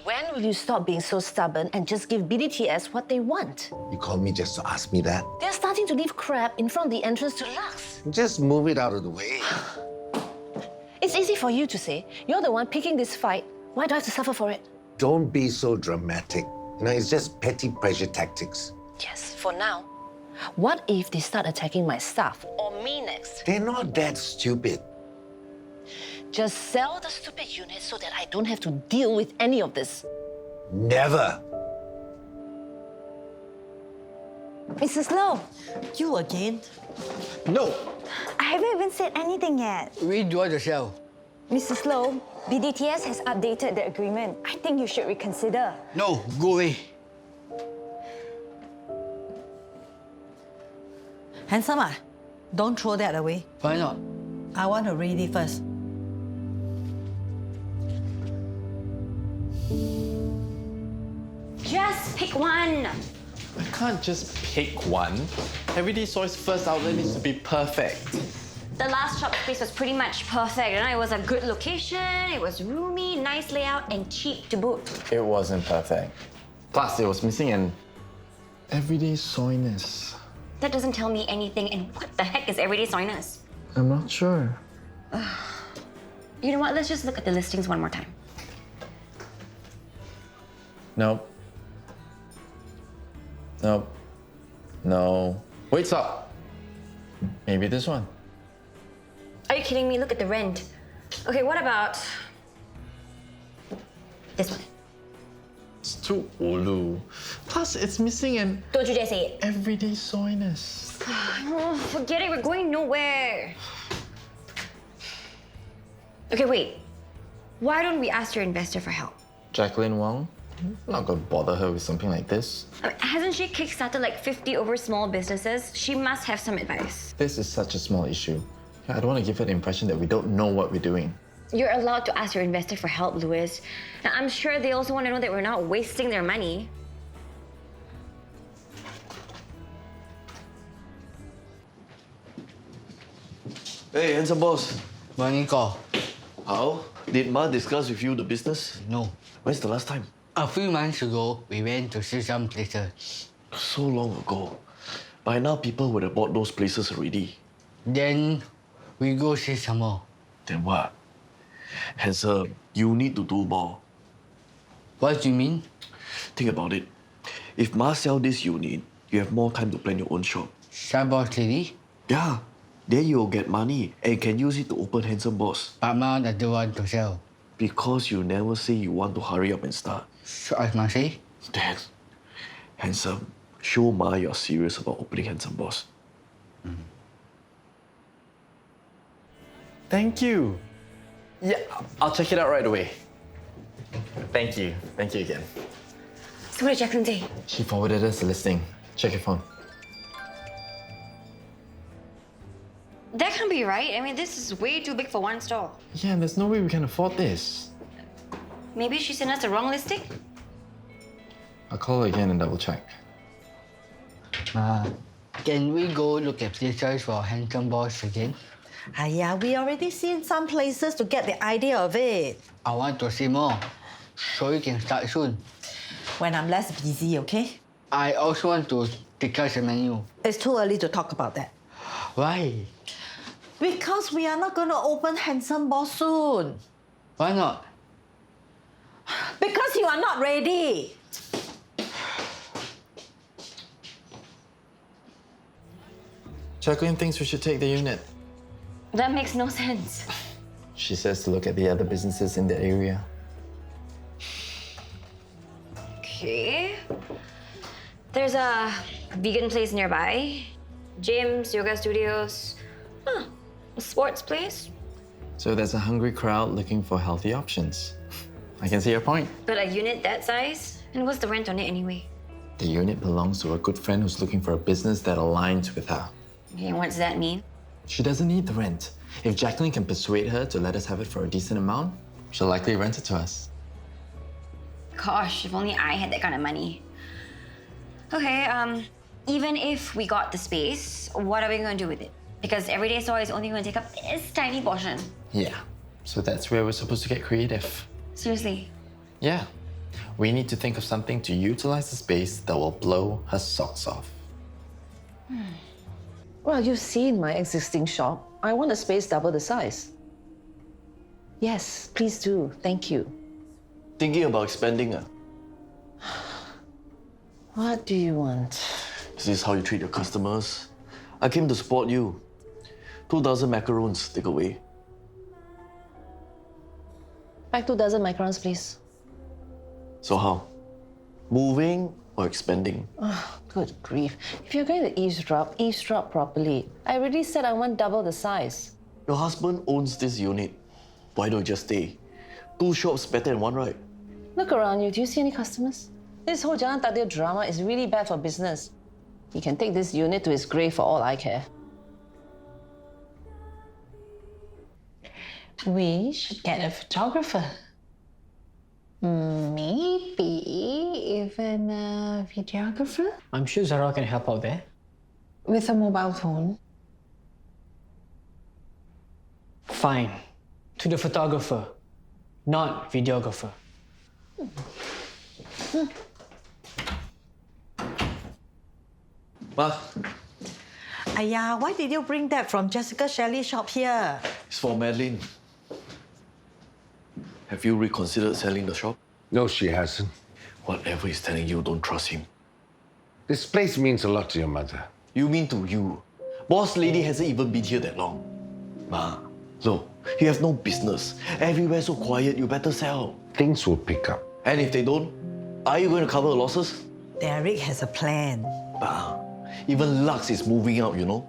When will you stop being so stubborn and just give BDTS what they want? You called me just to ask me that? They're starting to leave crap in front of the entrance to Lux. Just move it out of the way. It's easy for you to say. You're the one picking this fight. Why do I have to suffer for it? Don't be so dramatic. It's just petty pressure tactics. Yes, for now. What if they start attacking my staff or me next? They're not that stupid. Just sell the stupid unit so that I don't have to deal with any of this. Never. Mrs. Low, You again? No, I haven't even said anything yet. we do want to sell. Mrs. Low, BDTS has updated the agreement. I think you should reconsider. No, go away. Handsome, don't throw that away. Why not? I want to read it first. Just pick one. I can't just pick one. Everyday Soy's first outlet needs to be perfect. The last shop space was pretty much perfect. It was a good location, it was roomy, nice layout, and cheap to boot. It wasn't perfect. Plus, it was missing an everyday soyness. That doesn't tell me anything, and what the heck is Everyday Soyness? I'm not sure. You know what, let's just look at the listings one more time. Nope. Nope. No. Wait, stop. Maybe this one. Are you kidding me? Look at the rent. Okay, what about this one? It's too ulu. Plus, it's missing an Don't you dare say it. everyday soyness. Oh, forget it, we're going nowhere. Okay, wait. Why don't we ask your investor for help? Jacqueline Wong? I'm not gonna bother her with something like this. I mean, hasn't she kickstarted like 50 over small businesses? She must have some advice. This is such a small issue. I don't want to give her the impression that we don't know what we're doing. You're allowed to ask your investor for help, Louis. And I'm sure they also want to know that we're not wasting their money. Hey, handsome boss. Morning call. How? Did Ma discuss with you the business? No. When's the last time? A few months ago, we went to see some places. So long ago. By now, people would have bought those places already. Then, we go see some more. Then what? Handsome, you need to do more. What do you mean? Think about it. If Ma sell this unit, you have more time to plan your own shop. Some boss lady, Yeah. Then you'll get money and can use it to open Handsome Boss. but Ma doesn't want to sell. Because you never say you want to hurry up and start. So I must say, Then, Handsome, show Ma you're serious about opening Handsome Boss. Thank you. Yeah, I'll check it out right away. Thank you. Thank you again. So what did Jacqueline say? She forwarded us the listing. Check your phone. That can't be right. I mean, this is way too big for one store. Yeah, there's no way we can afford this. Maybe she sent us the wrong listing? I'll call her again and double check. can we go look at places for handsome boss again? We already seen some places to get the idea of it. I want to see more, so we can start soon. When I'm less busy, okay? I also want to discuss the menu. It's too early to talk about that. Why? Because we are not going to open Handsome Boss soon. Why not? Because you are not ready. Jacqueline thinks we should take the unit. That makes no sense. She says to look at the other businesses in the area. Okay. There's a vegan place nearby. Gyms, yoga studios. A sports place. So there's a hungry crowd looking for healthy options. I can see your point. But a unit that size? And what's the rent on it anyway? The unit belongs to a good friend who's looking for a business that aligns with her. Okay, what does that mean? She doesn't need the rent. If Jacqueline can persuade her to let us have it for a decent amount, she'll likely rent it to us. Gosh, if only I had that kind of money. Okay, even if we got the space, what are we going to do with it? Because Everyday Soy is only going to take up this tiny portion. Yeah, so that's where we're supposed to get creative. Seriously. Yeah. We need to think of something to utilize the space that will blow her socks off. Well, you've seen my existing shop. I want a space double the size. Yes, please do. Thank you. Thinking about expanding. What do you want? Is this how you treat your customers? I came to support you. 2 dozen macarons, take away. Back 2 dozen macarons, please. So how? Moving or expanding? Oh, good grief. If you're going to eavesdrop properly. I already said I want double the size. Your husband owns this unit. Why don't you just stay? 2 shops better than 1, right? Look around you. Do you see any customers? This whole Jalan Takdir drama is really bad for business. He can take this unit to his grave for all I care. We should get a photographer. Maybe even a videographer I'm sure Zara can help out there. with a mobile phone. Fine. To the photographer, not videographer. Ma, Aya, why did you bring that from Jessica Shelley's shop here? it's for Madeline. Have you reconsidered selling the shop? No, she hasn't. Whatever he's telling you, don't trust him. This place means a lot to your mother. You mean to you? Boss lady hasn't even been here that long. Ma, look, you have no business. Everywhere so quiet, you better sell. Things will pick up. And if they don't, are you going to cover the losses? Derek has a plan. Ma, even Lux is moving out, you know?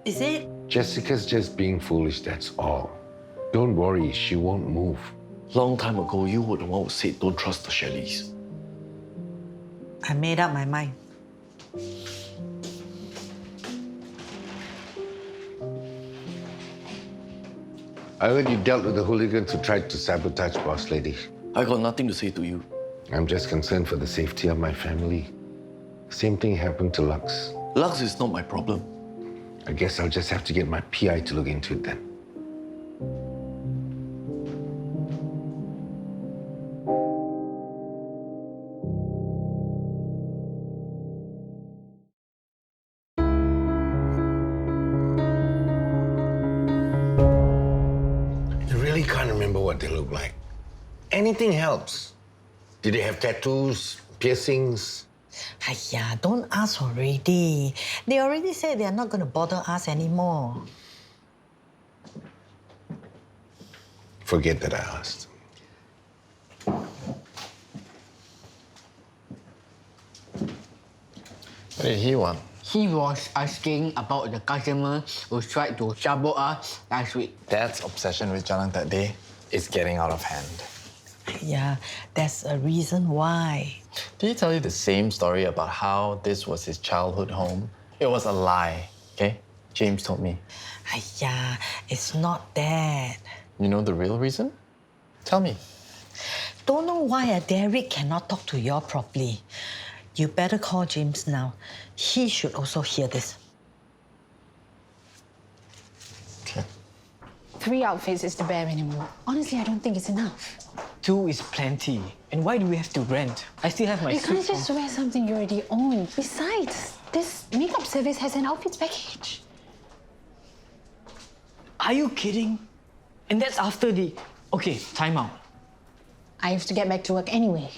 Is it? Jessica's just being foolish, that's all. Don't worry, she won't move. Long time ago, you were the one who said don't trust the Shelleys. I made up my mind. I heard you dealt with the hooligans who tried to sabotage Boss Lady. I got nothing to say to you. I'm just concerned for the safety of my family. Same thing happened to Lux. Lux is not my problem. I guess I'll just have to get my PI to look into it then. I really can't remember what they look like. Anything helps. Did they have tattoos, piercings? Aya, don't ask already. They already said they are not going to bother us anymore. Forget that I asked. What did he want? He was asking about the customer who tried to sabot us last week. Dad's obsession with Jalan Takdir is getting out of hand. Yeah, there's a reason why. Did he tell you the same story about how this was his childhood home? It was a lie, okay? James told me. Aya, it's not that. You know the real reason? Tell me. Don't know why Derek cannot talk to you all properly. You better call James now. He should also hear this. Okay. 3 outfits is the bare minimum. Honestly, I don't think it's enough. 2 is plenty. And why do we have to rent? I still have my You suit can't just from... wear something you already own. Besides, this makeup service has an outfits package. Are you kidding? And that's after the... Okay, time out. I have to get back to work anyway.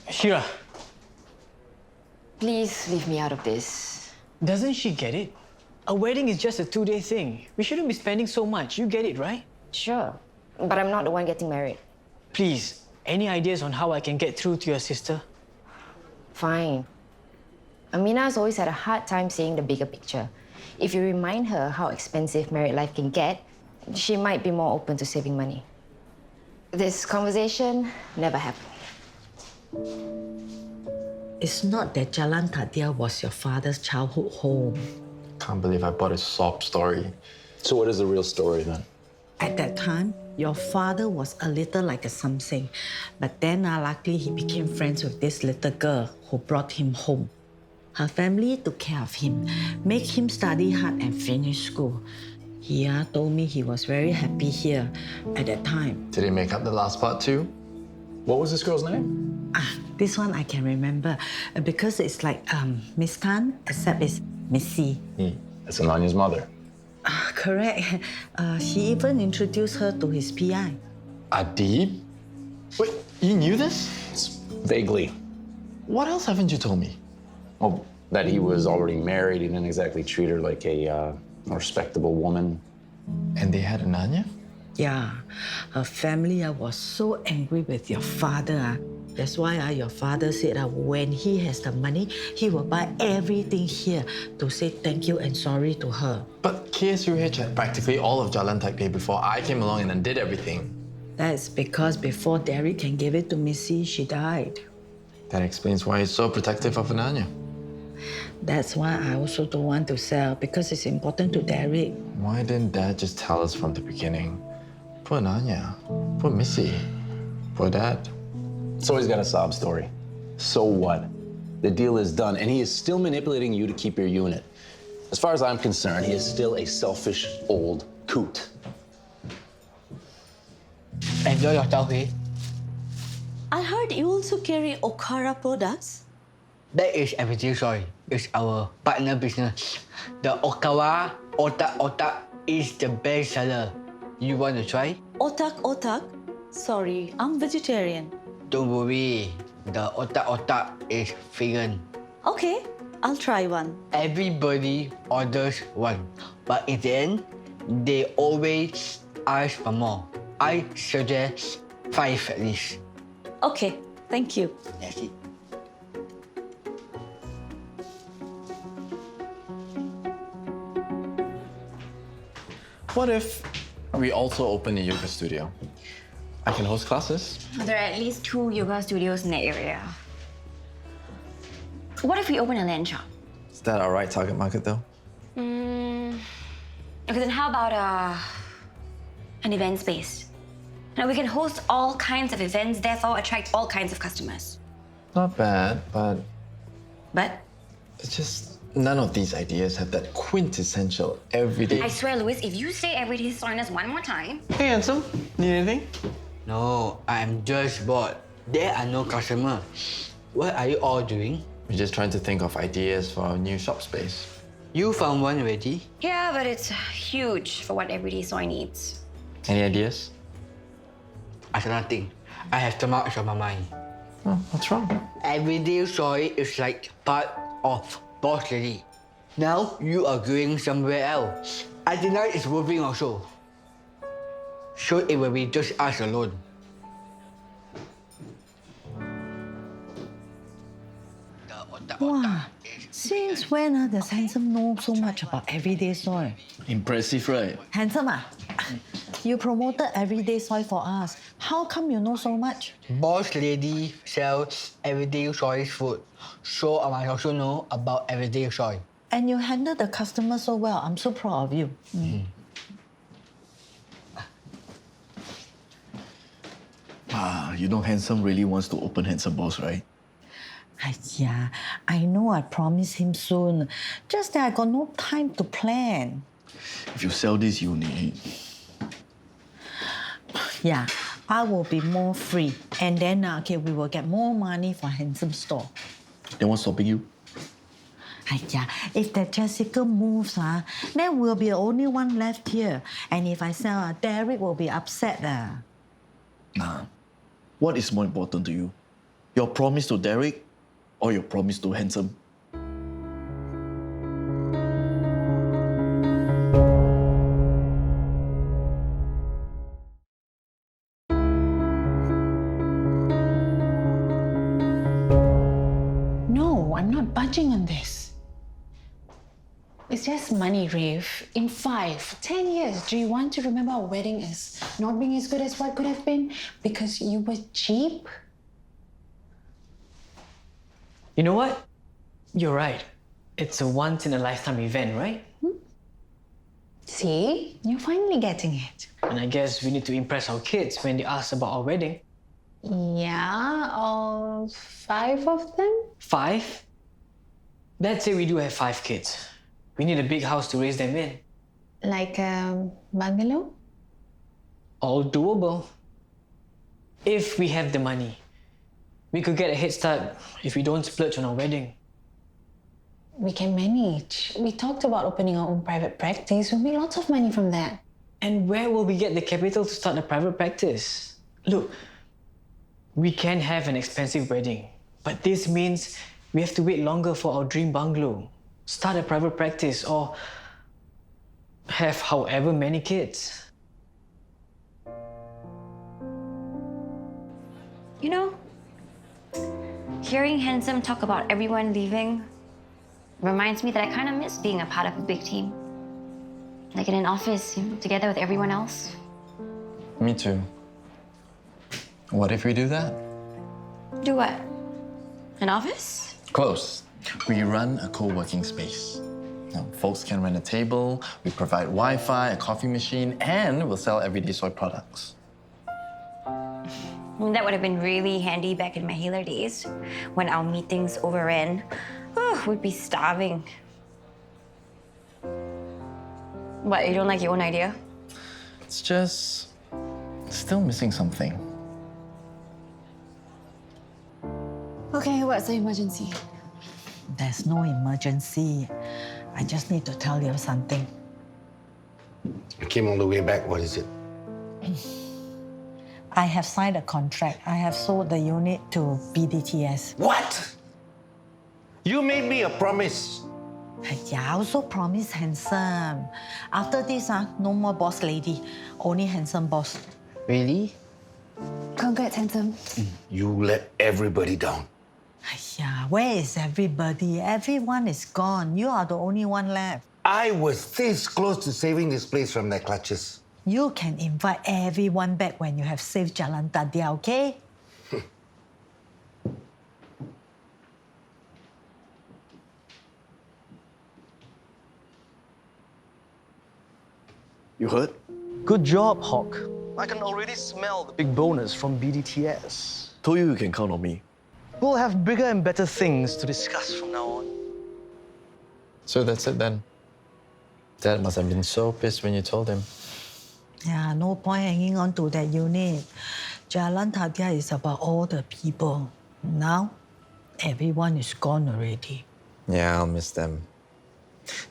Shira, Please leave me out of this. doesn't she get it? A wedding is just a 2-day thing. We shouldn't be spending so much. You get it, right? Sure, but I'm not the one getting married. Please, any ideas on how I can get through to your sister? Fine. Amina's always had a hard time seeing the bigger picture. If you remind her how expensive married life can get, she might be more open to saving money. This conversation never happened. It's not that Jalan Takdir was your father's childhood home. Can't believe I bought a sob story. So what is the real story then? At that time, your father was a little like a something. But then, luckily, he became friends with this little girl who brought him home. Her family took care of him, make him study hard and finish school. He told me he was very happy here at that time. Did he make up the last part too? What was this girl's name? This one I can remember because it's like Miss Tan, except it's Missy. That's Ananya's mother. Correct. She even introduced her to his PI. Adib? Wait, you knew this? Vaguely. What else haven't you told me? Well, that he was already married. He didn't exactly treat her like a respectable woman. And they had Ananya? Yeah, her family was so angry with your father. That's why your father said when he has the money, he will buy everything here to say thank you and sorry to her. But KSUH had practically all of Jalan Takde before I came along and undid everything. That's because before Derek can give it to Missy, she died. That explains why he's so protective of Ananya. That's why I also don't want to sell, because it's important to Derek. Why didn't Dad just tell us from the beginning? Poor Ananya. Poor Missy. Poor Dad. So he's got a sob story. So what? The deal is done, and he is still manipulating you to keep your unit. As far as I'm concerned, he is still a selfish old coot. Enjoy your tauhe. I heard you also carry Okara products. That is Everyday Soy. It's our partner business. The Okawa Otak is the best seller. You want to try? Otak? Sorry, I'm vegetarian. Don't worry. The Otak is vegan. Okay, I'll try one. Everybody orders one. But in the end, they always ask for more. I suggest 5 at least. Okay, thank you. That's it. What if we also open a yoga studio? I can host classes. There are at least 2 yoga studios in the area. What if we open a land shop? Is that our right target market though? Okay, then how about an event space? Now we can host all kinds of events, therefore attract all kinds of customers. Not bad, but But it's just none of these ideas have that quintessential everyday. I swear, Louis, if you say Everyday Soy one more time, Hey, handsome. Need anything? No, I'm just bored. There are no customers. What are you all doing? We're just trying to think of ideas for our new shop space. You found one already? yeah, but it's huge for what Everyday Soy needs. Any ideas? I said nothing. I have too much on my mind. Oh, what's wrong? Everyday Soy is like part of Boss Lady. Now you are going somewhere else. I think it's moving also. So it will be just us alone. Wow, since when does Handsome know so much about Everyday Soy? Impressive, right? Handsome, you promoted Everyday Soy for us. How come you know so much? Boss Lady sells Everyday Soy's food. So I must also know about Everyday Soy. And you handle the customer so well. I'm so proud of you. You know Handsome really wants to open Handsome Boss, right? Yeah, I know I promised him soon. Just that I got no time to plan. If you sell this unit, Yeah, I will be more free. And then, we will get more money for Handsome store. then what's stopping you? Yeah, if that Jessica moves, then we'll be the only one left here. And if I sell, Derek will be upset. Nah. What is more important to you? Your promise to Derek or your promise to Handsome? No, I'm not budging on this. It's just money, Rafe. In 5, 10 years, do you want to remember our wedding as not being as good as what could have been because you were cheap? You know what? You're right. It's a once-in-a-lifetime event, right? See? You're finally getting it. And I guess we need to impress our kids when they ask about our wedding. Yeah, all 5 of them? 5? Let's say we do have 5 kids. We need a big house to raise them in. Like bungalow? All doable. If we have the money, we could get a head start if we don't splurge on our wedding. We can manage. We talked about opening our own private practice. We'll make lots of money from that. And where will we get the capital to start a private practice? Look, we can have an expensive wedding, but this means we have to wait longer for our dream bungalow, start a private practice, or have however many kids. You know, hearing Handsome talk about everyone leaving reminds me that I kind of miss being a part of a big team. Like in an office, together with everyone else. Me too. What if we do that? Do what? An office? Close. We run a co-working space. Now, folks can rent a table, we provide Wi-Fi, a coffee machine, and we'll sell Everyday Soy products. That would have been really handy back in my healer days when our meetings overran. We'd be starving. What, you don't like your own idea? It's just still missing something. Okay, what's the emergency? There's no emergency. I just need to tell you something. I came all the way back. What is it? I have signed a contract. I have sold the unit to BDTS. What? You made me a promise. Yeah, I also promised Handsome. After this, no more boss lady, only Handsome boss. Really? Congrats, Handsome. You let everybody down. Yeah, where is everybody? Everyone is gone. You are the only one left. I was this close to saving this place from their clutches. You can invite everyone back when you have saved Jalan Tadia, okay? You heard? Good job, Hock. I can already smell the big bonus from BDTS. Told you can count on me. We'll have bigger and better things to discuss from now on. So that's it then. Dad must have been so pissed when you told him. Yeah, no point hanging on to that unit. Jalan Tadia is about all the people. Now, everyone is gone already. Yeah, I'll miss them.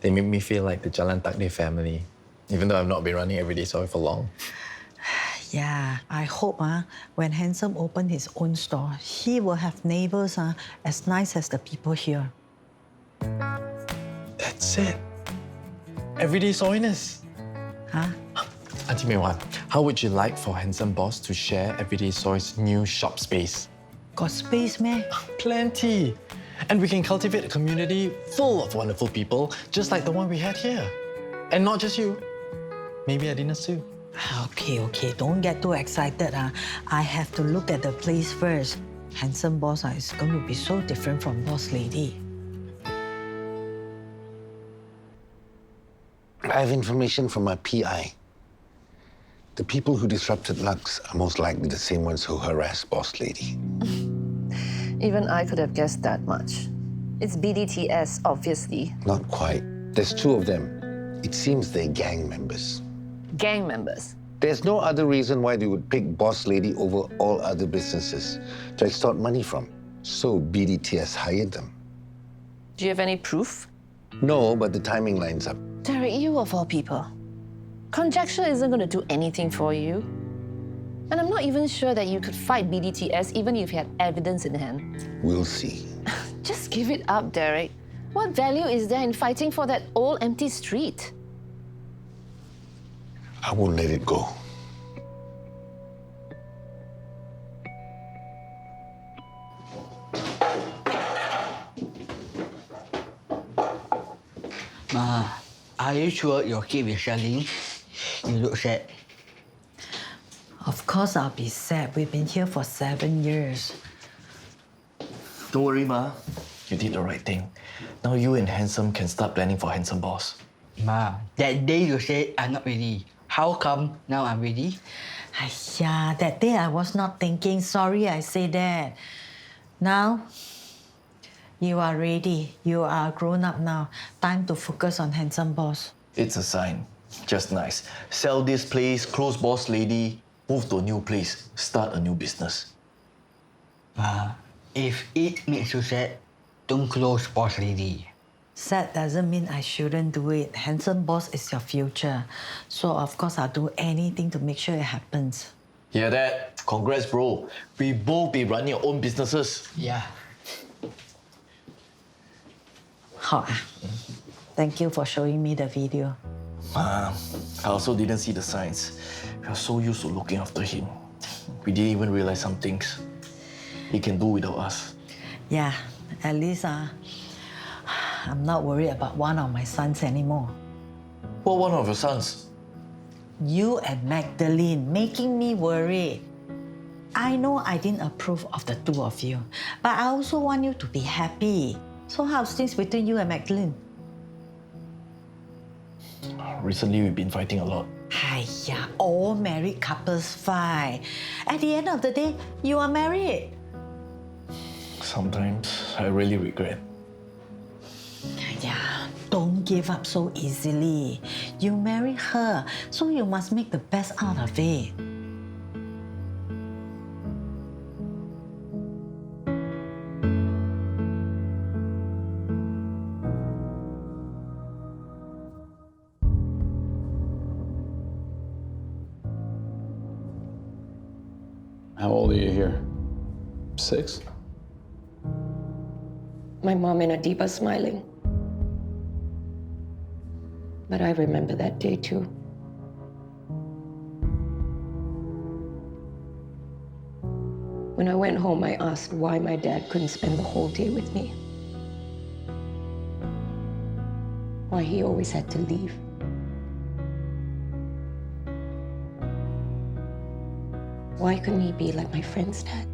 They make me feel like the Jalan Takdir family, even though I've not been running Everyday Soy for long. Yeah, I hope when Handsome opens his own store, he will have neighbors as nice as the people here. That's it. Everyday Soyness. Huh? Auntie May Wan, how would you like for Handsome Boss to share Everyday Soy's new shop space? Got space, man? Plenty. And we can cultivate a community full of wonderful people, just like the one we had here. And not just you. Maybe Adina's too. Okay, don't get too excited. I have to look at the place first. Handsome Boss is going to be so different from Boss Lady. I have information from my PI. The people who disrupted Lux are most likely the same ones who harassed Boss Lady. Even I could have guessed that much. It's BDTS, obviously. Not quite. There's two of them. It seems they're gang members. Gang members. There's no other reason why they would pick Boss Lady over all other businesses to extort money from. So BDTS hired them. Do you have any proof? No, but the timing lines up. Derek, you of all people. Conjecture isn't going to do anything for you. And I'm not even sure that you could fight BDTS even if you had evidence in hand. We'll see. Just give it up, Derek. What value is there in fighting for that old empty street? I won't let it go. Ma, are you sure your kid is selling? You look sad. Of course I'll be sad. We've been here for 7 years. Don't worry, Ma. You did the right thing. Now you and Handsome can start planning for Handsome Boss. Ma, that day you said I'm not ready. How come now I'm ready? Yeah, that day I was not thinking. Sorry I say that. Now, you are ready. You are grown up now. Time to focus on Handsome Boss. It's a sign. Just nice. Sell this place, close Boss Lady. move to a new place, start a new business. If it makes you sad, don't close boss lady. Sad doesn't mean I shouldn't do it. Handsome boss is your future. So of course I'll do anything to make sure it happens. Hear that? Congrats, bro. We both be running our own businesses. Yeah. Hock, thank you for showing me the video. I also didn't see the signs. We are so used to looking after him. We didn't even realize some things he can do without us. Yeah, at least I'm not worried about one of my sons anymore. What one of your sons? You and Magdalene making me worry. I know I didn't approve of the two of you, but I also want you to be happy. So how's things between you and Magdalene? Recently, we've been fighting a lot. Hiya, all married couples fight. At the end of the day, you are married. Sometimes I really regret. Yeah, don't give up so easily. You married her, so you must make the best out of it. How old are you here? 6? My mom and Adiba smiling. But I remember that day too. When I went home, I asked why my dad couldn't spend the whole day with me. Why he always had to leave. Why couldn't he be like my friend's dad?